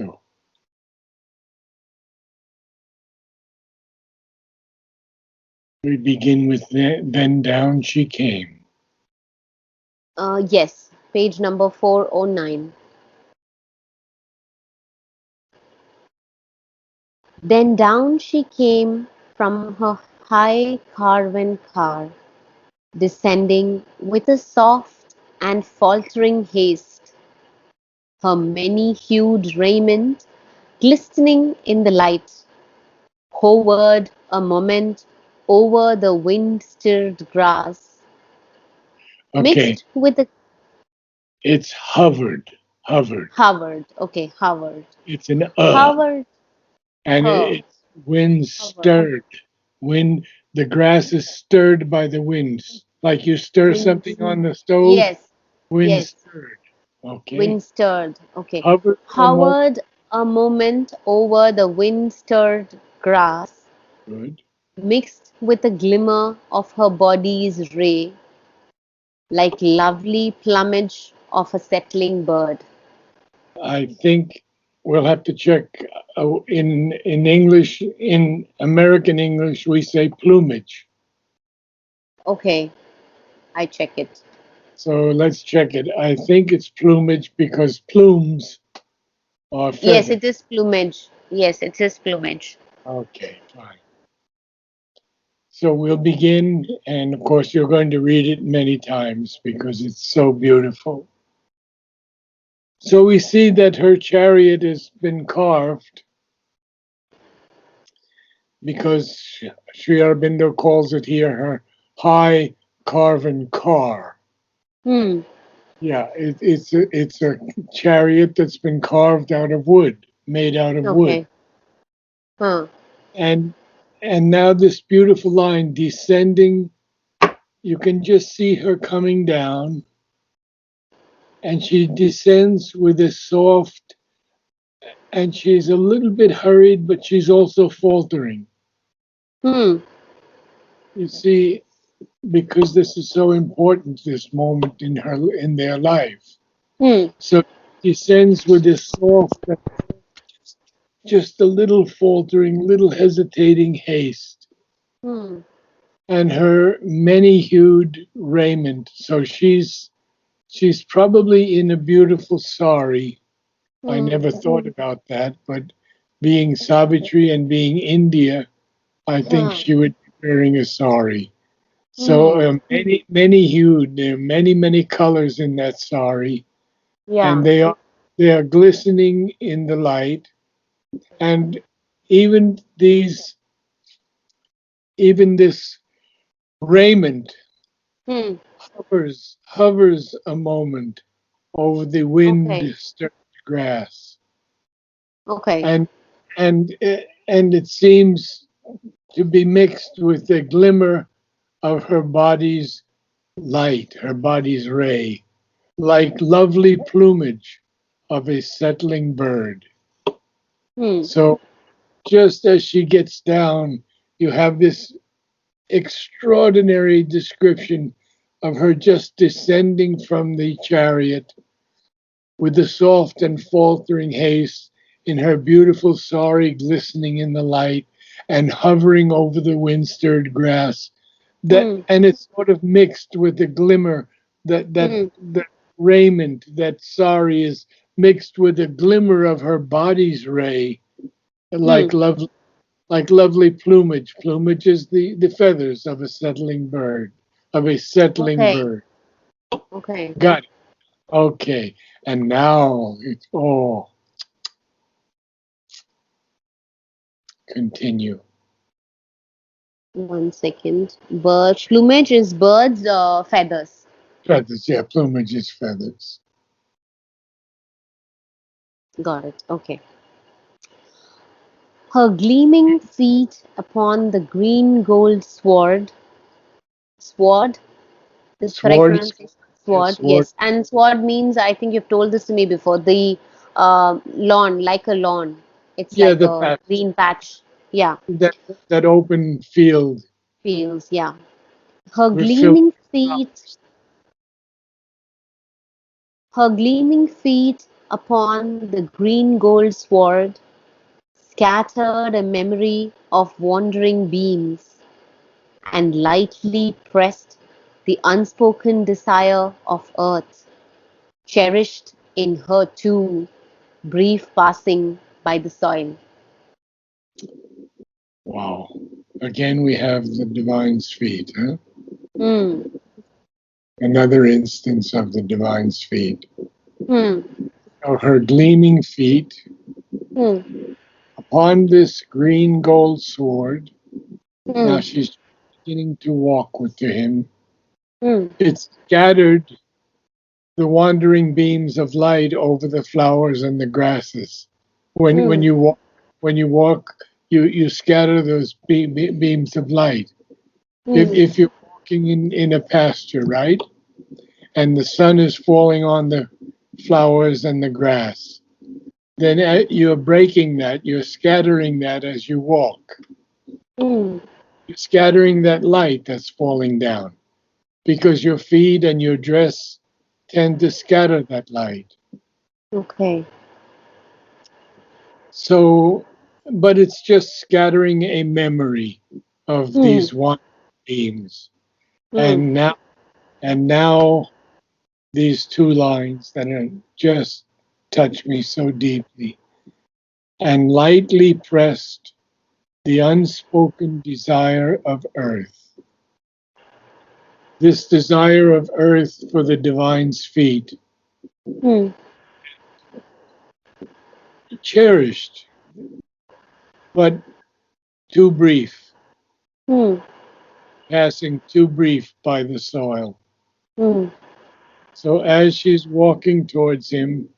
So we begin with then down she came. Yes, page number 409. Then down she came from her high carven car, descending with a soft and faltering haste, her many-hued raiment glistening in the light, hovered a moment over the wind-stirred grass, Okay, mixed with a it's hovered, hovered. hovered, okay, hovered, It's an hovered, and her, it's wind hovered, stirred. Wind, the grass is stirred by the winds, like you stir wind, something on the stove. yes, Wind yes, stirred. Okay, wind stirred, okay, hovered a moment. hovered a moment over the wind-stirred grass, Good. mixed with a glimmer of her body's ray, like lovely plumage of a settling bird. I think we'll have to check in English. In American English, we say plumage. Okay, I check it. So let's check it. I think it's plumage because plumes are Yes, feathers. it is plumage. Yes, it is plumage. Okay, fine. So we'll begin, and of course, you're going to read it many times because it's so beautiful. So we see that her chariot has been carved because Sri Aurobindo calls it here her high carven car. Hmm. Yeah, it's a chariot that's been carved out of wood, made out of wood, Okay. Huh. and now this beautiful line descending. You can just see her coming down, and she descends with a soft, and she's a little bit hurried, but she's also faltering. Hmm. You see, because this is so important, this moment in their life. Hmm. So she descends with this soft, just a little faltering, little hesitating haste, Hmm. and her many-hued raiment. So she's probably in a beautiful sari. I Hmm. never thought about that, but being Savitri and being India, I think Huh. she would be wearing a sari. So Hmm. many hued, there are many colors in that sari, and Yeah. they are glistening in the light, and even even this raiment Hmm. hovers a moment over the wind Okay. stirred grass, Okay. and and it seems to be mixed with the glimmer of her body's light, her body's ray, like lovely plumage of a settling bird. Hmm. So just as she gets down, you have this extraordinary description of her just descending from the chariot with the soft and faltering haste in her beautiful sari glistening in the light and hovering over the wind-stirred grass. That Hmm. and it's sort of mixed with the glimmer Hmm. that raiment, that sari is mixed with the glimmer of her body's ray, Hmm. like lovely plumage. Plumage is the feathers of a settling bird, of a settling Okay. bird. Okay. Got it. Okay. And now it's all continue. One second. Bird plumage is birds' feathers. Feathers, yeah, plumage is feathers. Got it. Okay. Her gleaming feet upon the green gold sward is correct Sword is pronunciation? yeah, Sword, sword. yes. And sword means, I think you've told this to me before, the lawn, like a lawn. It's Yeah, like the a patch. green patch. Yeah, That that open field fields, yeah. Her with filled gleaming with feet, flowers. her gleaming feet upon the green gold sward, scattered a memory of wandering beams, and lightly pressed the unspoken desire of earth, cherished in her too brief passing by the soil. Wow. Again, we have the divine's feet. Huh? Hmm. Another instance of the divine's feet. Hmm. So her gleaming feet Hmm. upon this green gold sword. Now Hmm. she's beginning to walk with him. Hmm. It's scattered the wandering beams of light over the flowers and the grasses. When Hmm. you walk, you scatter those beams of light. Hmm. If you're walking in a pasture, right, and the sun is falling on the flowers and the grass, then you're breaking that. You're scattering that as you walk. Hmm. You're scattering that light that's falling down because your feet and your dress tend to scatter that light. Okay. So, but it's just scattering a memory of Hmm. these one beams. Hmm. And now these two lines that are just touch me so deeply. And lightly pressed the unspoken desire of earth. This desire of earth for the divine's feet, Hmm. cherished, but too brief, Hmm. passing too brief by the soil. Hmm. So as she's walking towards him,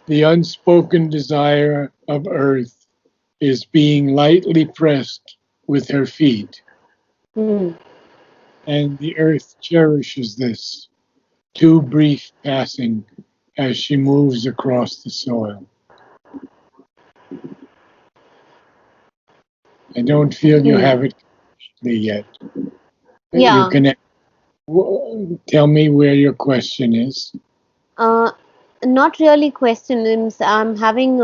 the unspoken desire of earth is being lightly pressed with her feet, Hmm. and the earth cherishes this too brief passing as she moves across the soil. I don't feel you Hmm. have it completely yet. You Yeah. can tell me where your question is. Uh, Not really questions. I'm having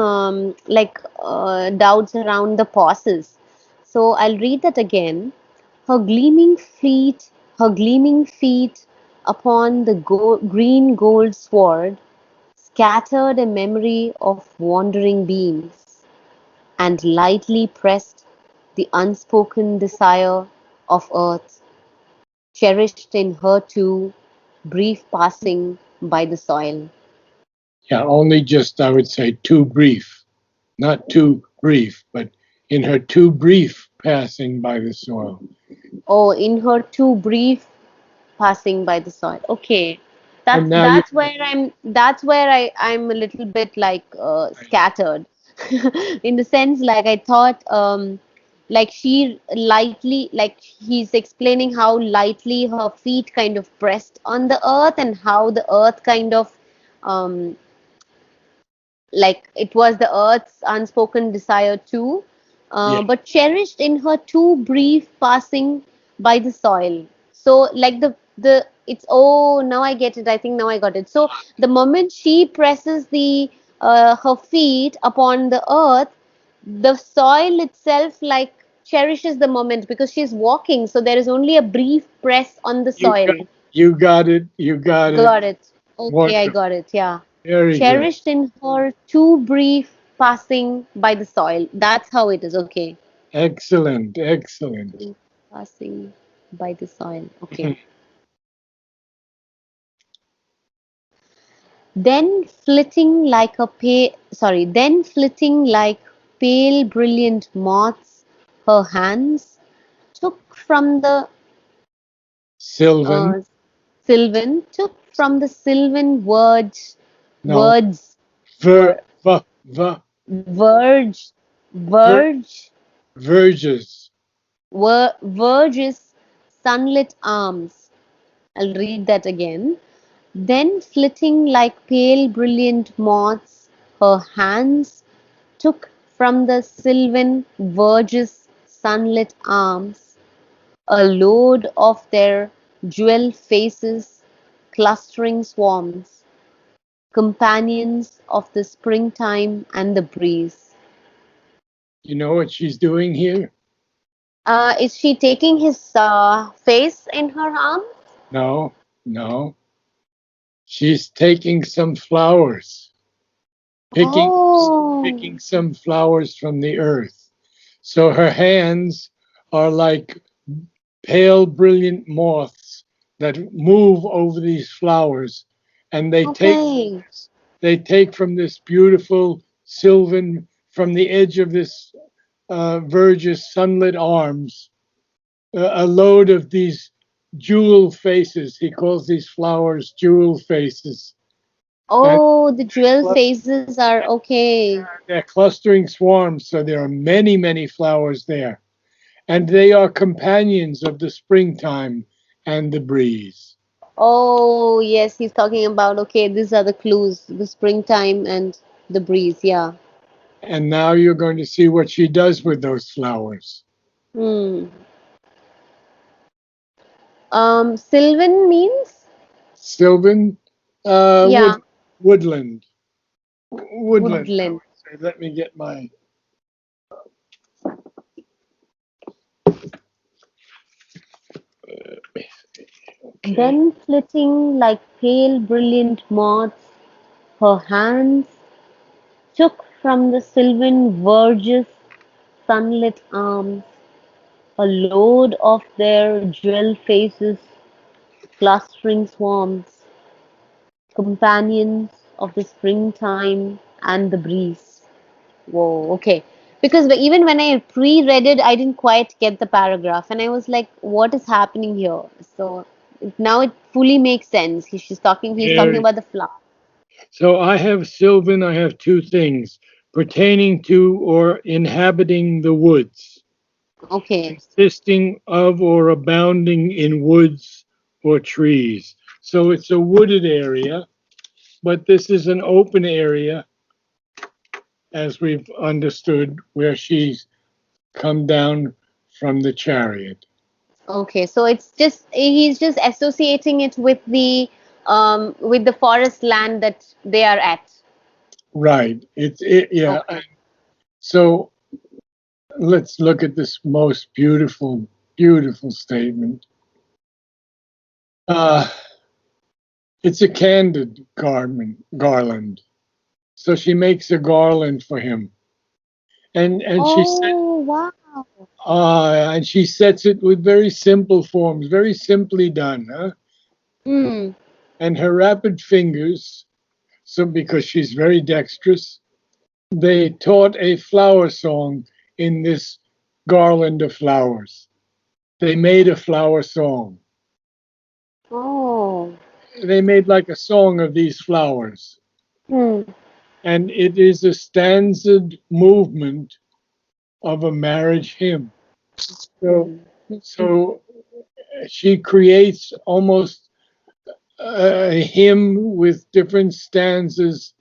doubts around the pauses. So I'll read that again. Her gleaming feet, her gleaming feet upon the green gold sward scattered a memory of wandering beams, and lightly pressed the unspoken desire of earth, cherished in her too brief passing by the soil. Yeah, only just, I would say, too brief. Not too brief, but in her too brief passing by the soil. Oh, in her too brief passing by the soil. Okay. And now you, That's where I'm a little bit like scattered. In the sense like I thought like she lightly like he's explaining how lightly her feet kind of pressed on the earth and how the earth kind of um like it was the earth's unspoken desire too, yeah, but cherished in her too brief passing by the soil. So like the it's oh now I get it. I think now I got it. So the moment she presses the her feet upon the earth, the soil itself like cherishes the moment because she's walking. So there is only a brief press on the you soil. you got it. You got it. Got it. Okay, I Wonderful. got it. Yeah. Very good. Cherished in her too brief passing by the soil. That's how it is. Okay. Excellent. Excellent. Brief passing by the soil. Okay. Then flitting like pale brilliant moths, her hands took from the Sylvan. uh, sylvan No. words, Ver, ver, va, va, verge, ver, verge, verges. verges sunlit arms. I'll read that again. Then flitting like pale brilliant moths, her hands took from the sylvan verge's sunlit arms a load of their jewel faces, clustering swarms, companions of the springtime and the breeze. You know what she's doing here? Is she taking his face in her arms? No, no. She's taking some flowers, picking Oh, picking some flowers from the earth. So her hands are like pale, brilliant moths that move over these flowers, and okay. they take from this beautiful sylvan, from the edge of this verge's sunlit arms, a load of these jewel faces. He calls these flowers jewel faces, and Oh, the jewel phases are okay. they're clustering swarms. So there are many, many flowers there, and they are companions of the springtime and the breeze. Oh, yes, he's talking about okay, these are the clues, the springtime and the breeze, yeah. And now you're going to see what she does with those flowers. Hmm. Sylvan means? Sylvan, Yeah, woodland, woodland. I woodland. would say. Let me get my. Okay. Then flitting like pale brilliant moths, her hands took from the sylvan verge's sunlit arms a load of their jewel faces, clustering swarms, companions of the springtime and the breeze. Whoa, okay. Because even when I pre-read it, I didn't quite get the paragraph, and I was like, "What is happening here?" So now it fully makes sense. He's talking Very. about the flower. So I have Sylvan. I have two things pertaining to or inhabiting the woods, Okay, consisting of or abounding in woods or trees. So it's a wooded area, but this is an open area, as we've understood, where she's come down from the chariot. okay. So it's just he's just associating it with the forest land that they are at. Right. Yeah. Okay. So let's look at this most beautiful, beautiful statement. Uh, it's a candid garland. So she makes a garland for him, and Oh, wow. she sets it with very simple forms, very simply done, huh? Hmm. And her rapid fingers, so because she's very dexterous, they taught a flower song in this garland of flowers. They made a flower song. Oh. They made like a song of these flowers. Hmm. And it is a stanzad movement of a marriage hymn. So, Hmm. so she creates almost a hymn with different stanzas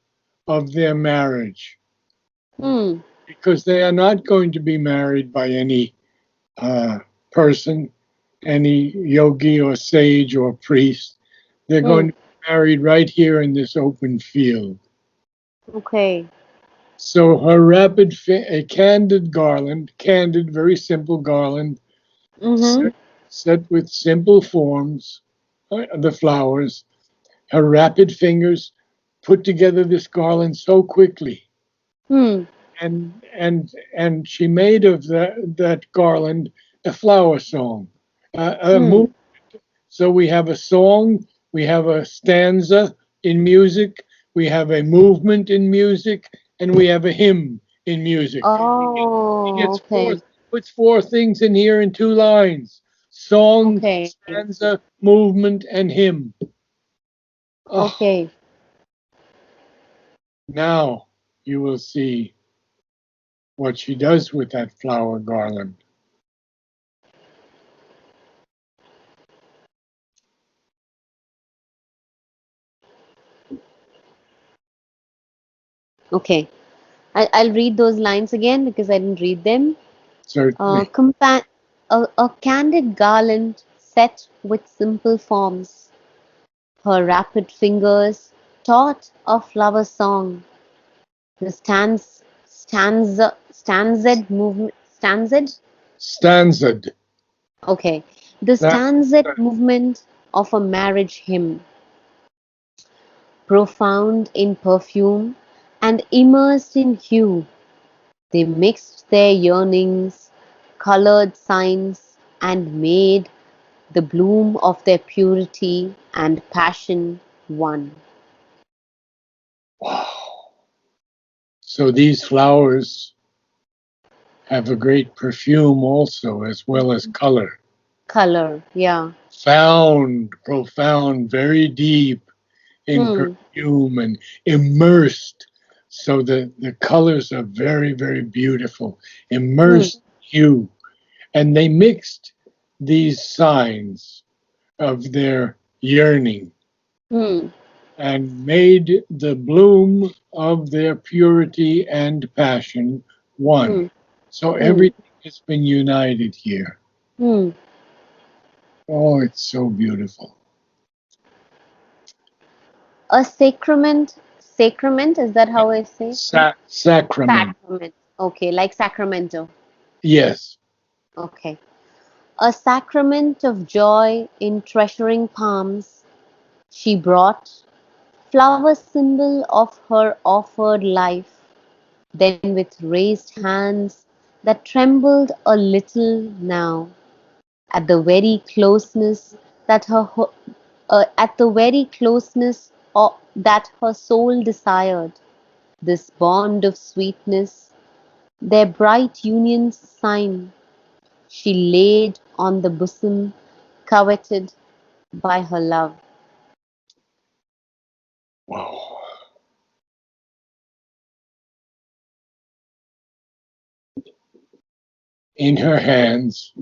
of their marriage Hmm. because they are not going to be married by any uh, person, any yogi or sage or priest. They're Hmm. going to be married right here in this open field. Okay. So her a candid garland, candid, very simple garland, Mm-hmm. set with simple forms, the flowers. Her rapid fingers put together this garland so quickly, Hmm. and she made of that garland a flower song, a Hmm. move. So we have a song, we have a stanza in music, we have a movement in music, and we have a hymn in music. He Oh, gets okay. puts four things in here in two lines: song, Okay. stanza, movement, and hymn. Oh, Okay. now you will see what she does with that flower garland. Okay. I'll read those lines again because I didn't read them. Certainly. A candid garland set with simple forms. Her rapid fingers taught a flower song. The stanzed movement, Stanzad. okay, the That, stanzed movement of a marriage hymn, profound in perfume and immersed in hue, they mixed their yearnings, colored signs, and made the bloom of their purity and passion one. wow. So these flowers have a great perfume also, as well as color. Color, yeah. Profound, very deep in Hmm, perfume and immersed. So the colors are very, very beautiful, hmm, immersed hue. And they mixed these signs of their yearning hmm, and made the bloom of their purity and passion one. hmm, So hmm, everything has been united here. hmm. Oh, it's so beautiful. A sacrament, is that how I say? Sacrament. Sacrament. Okay, like Sacramento. Yes. Okay. A sacrament of joy in treasuring palms, she brought, flower symbol of her offered life, then with raised hands that trembled a little now, at the very closeness that at the very closeness that her soul desired, this bond of sweetness, their bright union's sign, she laid on the bosom coveted by her love. Wow. In her hands,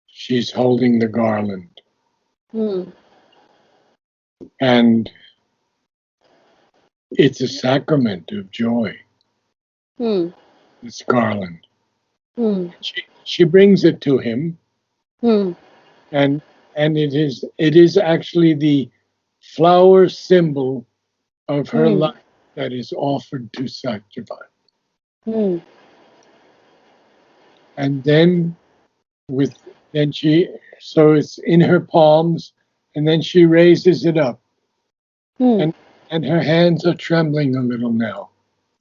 she's holding the garland. Hmm, And it's a sacrament of joy, hmm, this garland. hmm, She brings it to him, hmm, and it is actually the flower symbol of her hmm, life that is offered to Satyabhat. hmm, And then with then she so it's in her palms, and then she raises it up, hmm, and and her hands are trembling a little now,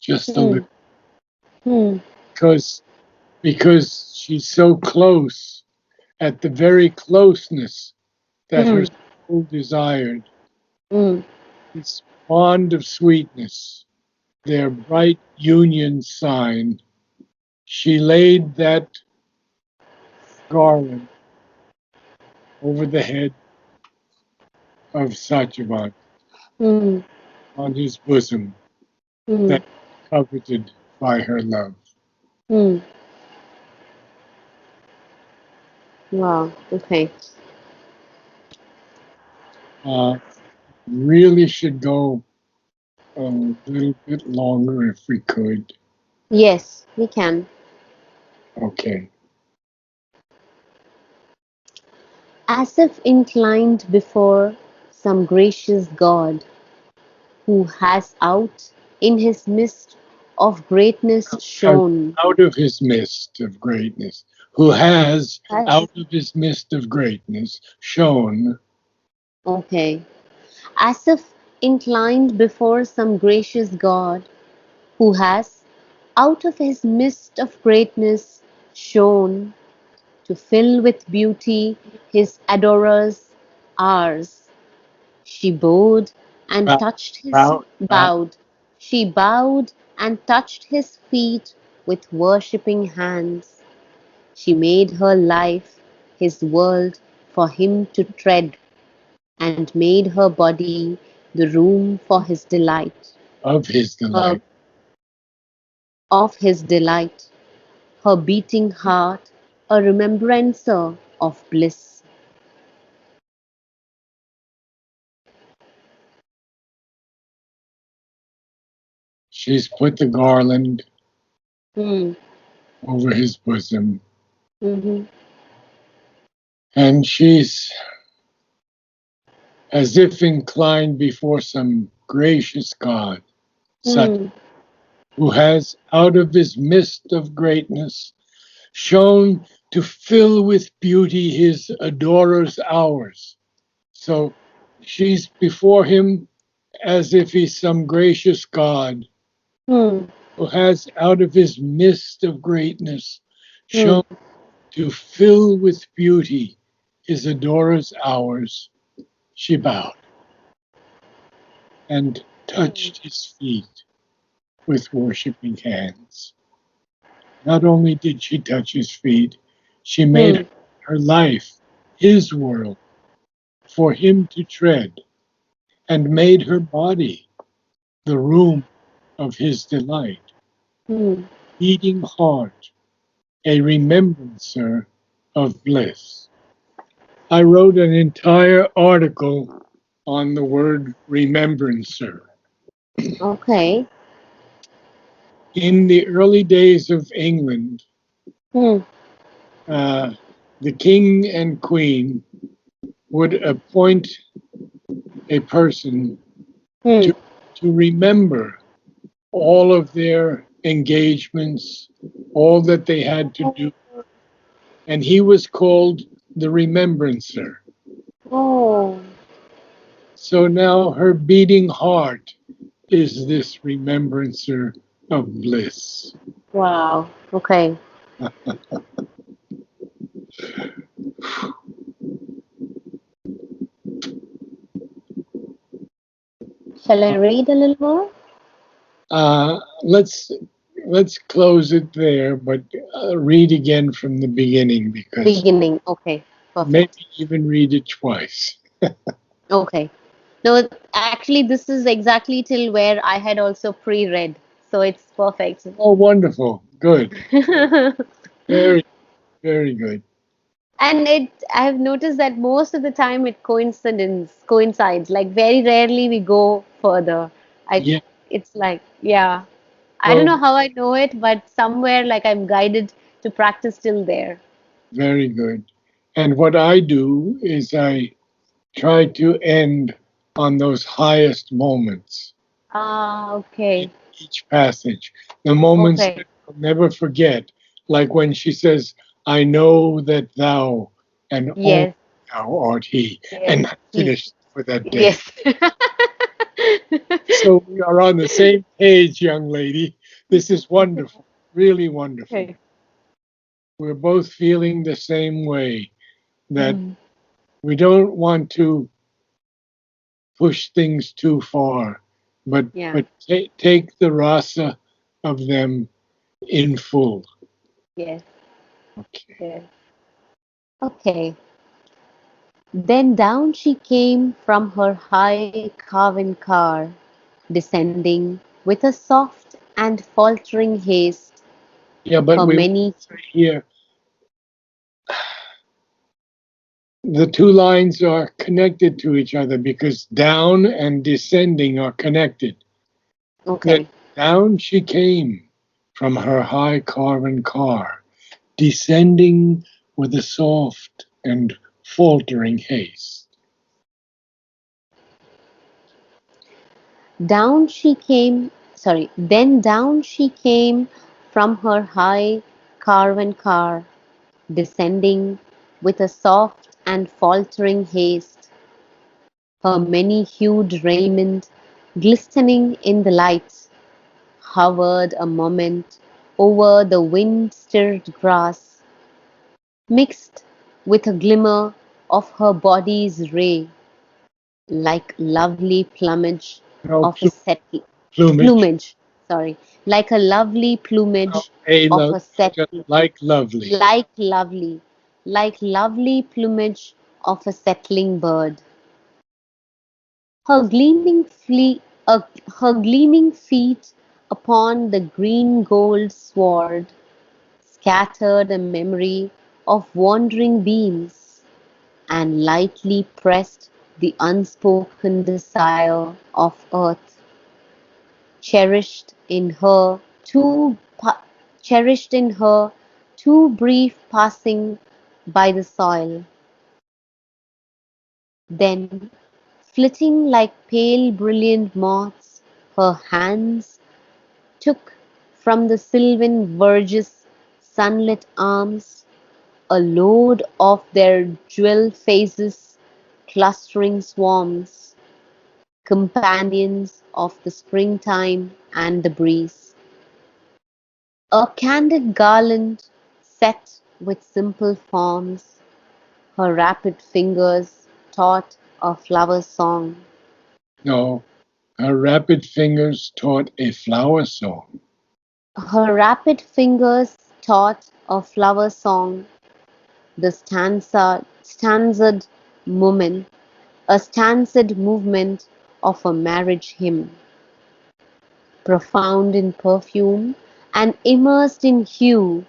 just a hmm, little, hmm, because because she's so close, at the very closeness that her hmm, soul desired, hmm, this bond of sweetness, their bright union sign. She laid that garland over the head of Satyavan hmm, on his bosom, hmm, that coveted by her love. hmm. Wow. Okay. Uh, really should go a little bit longer if we could. Yes, we can. Okay. As if inclined before some gracious God, who has out in his mist of greatness Out shone. out of his mist of greatness, who has Has, out of his mist of greatness shown. okay. As if inclined before some gracious God, who has, out of his mist of greatness, shone to fill with beauty his adorers, ours. She bowed and Bow, touched his bow, bow bowed. She bowed and touched his feet with worshipping hands. She made her life his world for him to tread, and made her body the room for his delight. of his Her delight. of his delight, her beating heart a remembrancer of bliss. She's put the garland Hmm. over his bosom, Mm-hmm. and she's as if inclined before some gracious God, such Hmm. who has out of his mist of greatness shown to fill with beauty his adorers' hours. So she's before him as if he's some gracious God Hmm. who has out of his mist of greatness Hmm. shown to fill with beauty his adorers' hours. She bowed and touched his feet with worshiping hands. Not only did she touch his feet, she made Hmm. her life his world for him to tread, and made her body the room of his delight, Hmm. beating heart, a remembrancer of bliss. I wrote an entire article on the word remembrancer. Okay. In the early days of England, Hmm. uh, the king and queen would appoint a person Hmm. to, to remember all of their engagements, all that they had to do, and he was called the remembrancer. Oh, So now her beating heart is this remembrancer of bliss. wow. Okay. Shall I read a little more? Uh, let's let's close it there, but read again from the beginning because Beginning. Okay. maybe Perfect. even read it twice. Okay. No, actually, this is exactly till where I had also pre-read, so it's perfect. Oh, wonderful! Good, very very good. And I've noticed that most of the time it coincides. Like very rarely we go further. I, Yeah, it's like, yeah, I don't well, know how I know it, but somewhere like I'm guided to practice till there. very good. And what I do is I try to end on those highest moments Ah, in okay, each passage, the moments okay, that I'll never forget, like when she says, I know that thou and only yes, thou art he, yes, and I he, finished for that day. yes. So we are on the same page, young lady. This is wonderful, really wonderful. Okay. We're both feeling the same way that Hmm. we don't want to push things too far, but Yeah, take the rasa of them in full. yes, Okay. yes. Okay. Then down she came from her high carven car, descending with a soft and faltering haste, Yeah, but her we want many to say here the two lines are connected to each other because down and descending are connected. That okay. down she came from her high carven car, descending with a soft and faltering haste. Down she came, sorry, then down she came from her high carven car, descending with a soft and faltering haste, her many-hued raiment glistening in the lights, hovered a moment over the wind-stirred grass, mixed with a glimmer of her body's ray, like lovely plumage No of a settle plumage. plumage, sorry, like a lovely No, plumage a of a just settle like lovely. like lovely, like lovely plumage of a settling bird. Her gleaming her gleaming feet upon the green gold sward scattered a memory of wandering beams, and lightly pressed the unspoken desire of earth, cherished in her cherished in her too brief passing by the soil. Then Flitting like pale brilliant moths, her hands took from the sylvan verge's sunlit arms a load of their jewel faces, clustering swarms, companions of the springtime and the breeze. A candid garland set with simple forms, her rapid fingers taught a flower song. No, her rapid fingers taught a flower song. Her rapid fingers taught a flower song, the stanzad movement of a marriage hymn, profound in perfume and immersed in hue,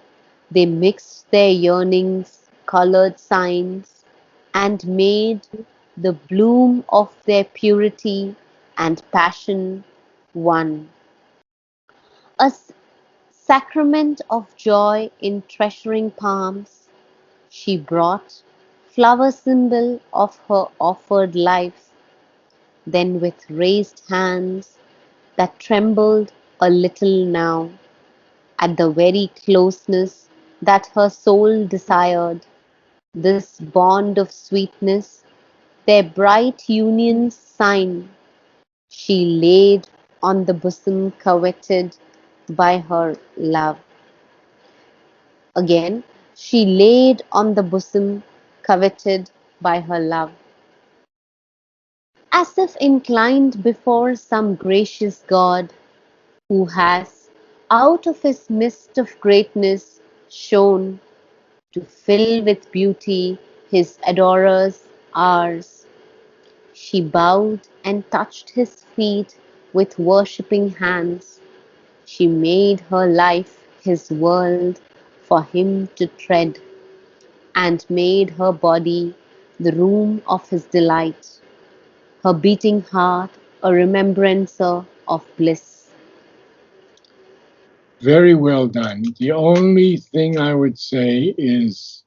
they mixed their yearnings, colored signs, and made the bloom of their purity and passion one. A sacrament of joy in treasuring palms, she brought, flower symbol of her offered life, then with raised hands that trembled a little now, at the very closeness that her soul desired, this bond of sweetness, their bright union's sign, she laid on the bosom coveted by her love. Again, she laid on the bosom coveted by her love, as if inclined before some gracious God who has, out of his mist of greatness, shone to fill with beauty his adorers' hours. She bowed and touched his feet with worshipping hands. She made her life his world for him to tread, and made her body the room of his delight, her beating heart a remembrancer of bliss. Very well done. The only thing I would say is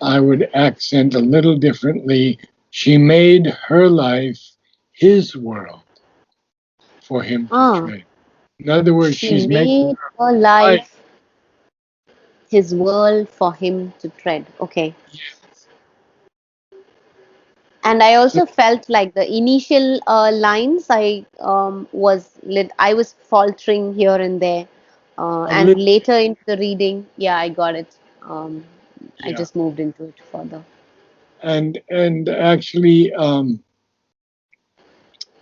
I would accent a little differently. She made her life his world for him to Ah, tread. In other words, she she's making made her her life. life his world for him to tread. Okay. And I So also felt like the initial lines I was faltering here and there, a and little, later into the reading, yeah, I got it. I yeah. just moved into it further. And actually,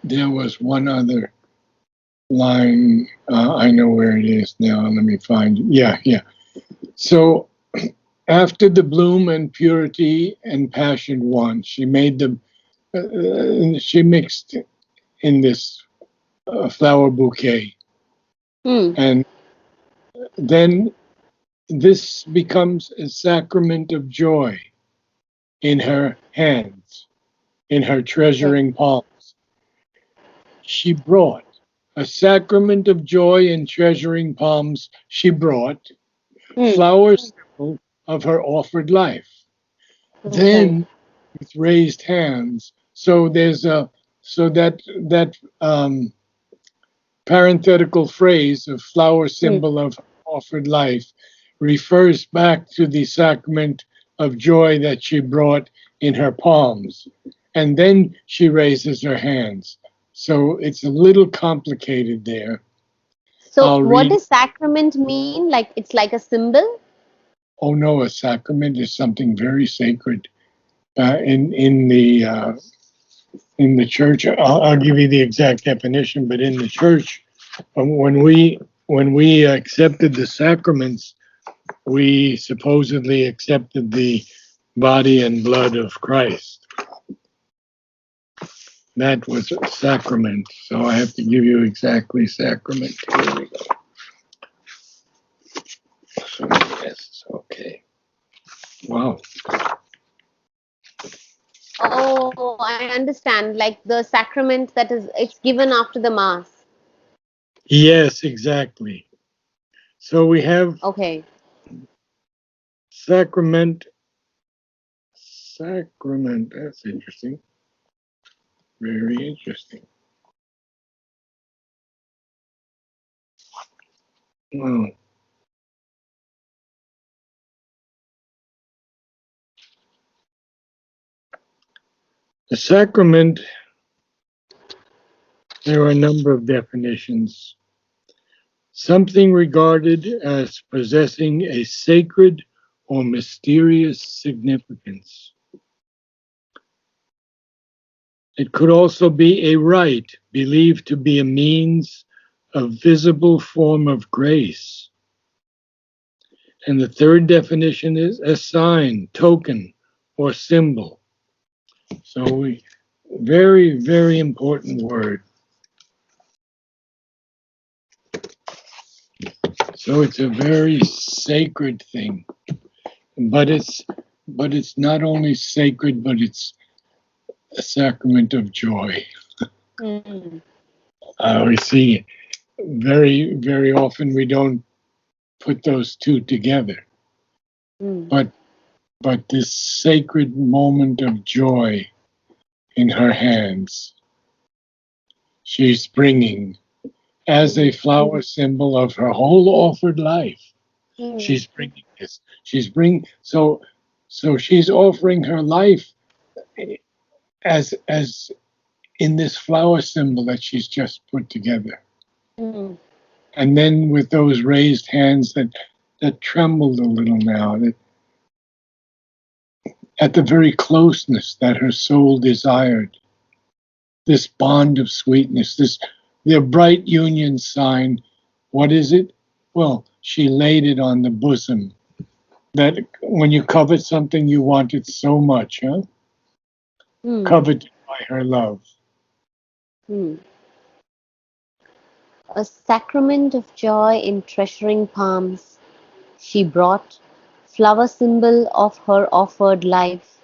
there was one other line. I know where it is now. Let me find it. Yeah, yeah. So after the bloom and purity and passion one, she made them. She mixed in this flower bouquet, Hmm. and then this becomes a sacrament of joy in her hands, in her Okay. treasuring palms. She brought a sacrament of joy in treasuring palms. She brought Hmm. flowers symbol of her offered life. Okay. Then with raised hands. So there's a so that parenthetical phrase of flower Hmm. symbol of offered life refers back to the sacrament of joy that she brought in her palms. And then she raises her hands. So it's a little complicated there. So, I'll what read. does sacrament mean? Like it's like a symbol? Oh no, a sacrament is something very sacred. In the church, I'll give you the exact definition, but in the church, when we accepted the sacraments, we supposedly accepted the body and blood of Christ. That was a sacrament. So I have to give you exactly sacrament. Here we go. So yes, okay. Wow. Oh, I understand. Like the sacrament that is, it's given after the mass. Yes, exactly. So we have Okay. sacrament. Sacrament. That's interesting. Very interesting. Mm. The sacrament, there are a number of definitions. Something regarded as possessing a sacred or mysterious significance. It could also be a rite believed to be a means of visible form of grace. And the third definition is a sign, token, or symbol. So very, very important word. So it's a very sacred thing. But it's not only sacred, but it's a sacrament of joy. Mm. We see very, very often we don't put those two together. Mm. But this sacred moment of joy in her hands, she's bringing as a flower symbol of her whole offered life. Mm. She's bringing this. She's bringing so she's offering her life as in this flower symbol that she's just put together. Mm. And then with those raised hands that trembled a little now, that at the very closeness that her soul desired, this bond of sweetness, this the bright union sign. What is it? Well, she laid it on the bosom. That when you covet something, you want it so much, huh? Mm. Coveted by her love. Mm. A sacrament of joy in treasuring palms, she brought, flower symbol of her offered life,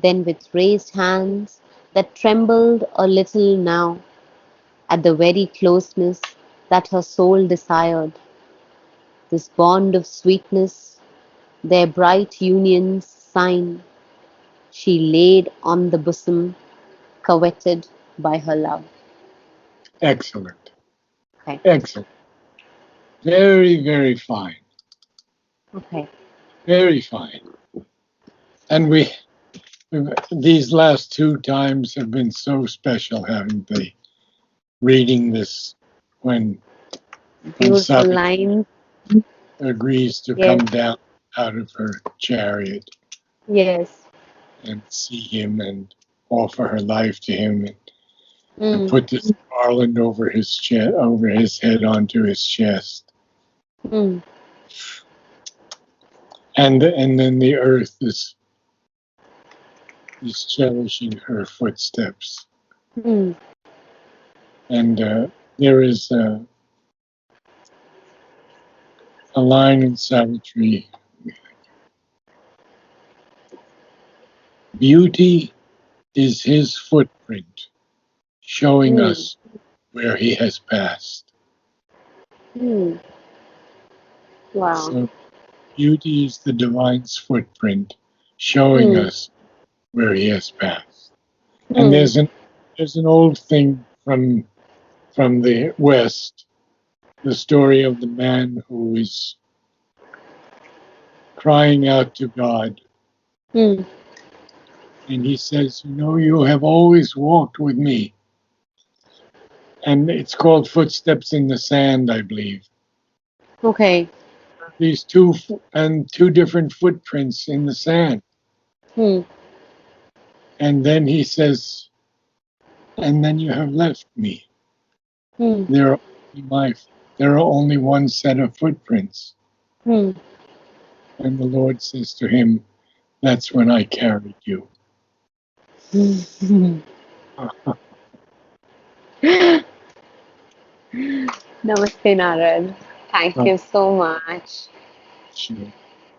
then with raised hands that trembled a little now, at the very closeness that her soul desired, this bond of sweetness, their bright union's sign, she laid on the bosom, coveted by her love. Excellent. Okay, Excellent. Very, very fine. okay. Very fine. And these last two times have been so special, haven't they? Reading this when Beautiful Savitri lines. agrees to Yes, come down out of her chariot yes. and see him and offer her life to him and Mm, put this garland over his chest, over his head onto his chest. mm, And then the earth is cherishing her footsteps. mm, And there is a line in Savitri: beauty is his footprint, showing mm, us where he has passed. mm. Wow. So beauty is the divine's footprint, showing Mm, us where he has passed. And mm, there's an old thing from the West, the story of the man who is crying out to God, mm. and he says, "You know, you have always walked with me." And it's called Footsteps in the Sand, I believe. Okay. These two different footprints in the sand. Mm, And then he says, "And then you have left me. mm, There are only my there are only one set of footprints." mm. And the Lord says to him, "That's when I carried you." Namaste, Narad. Thank you so much. Sure.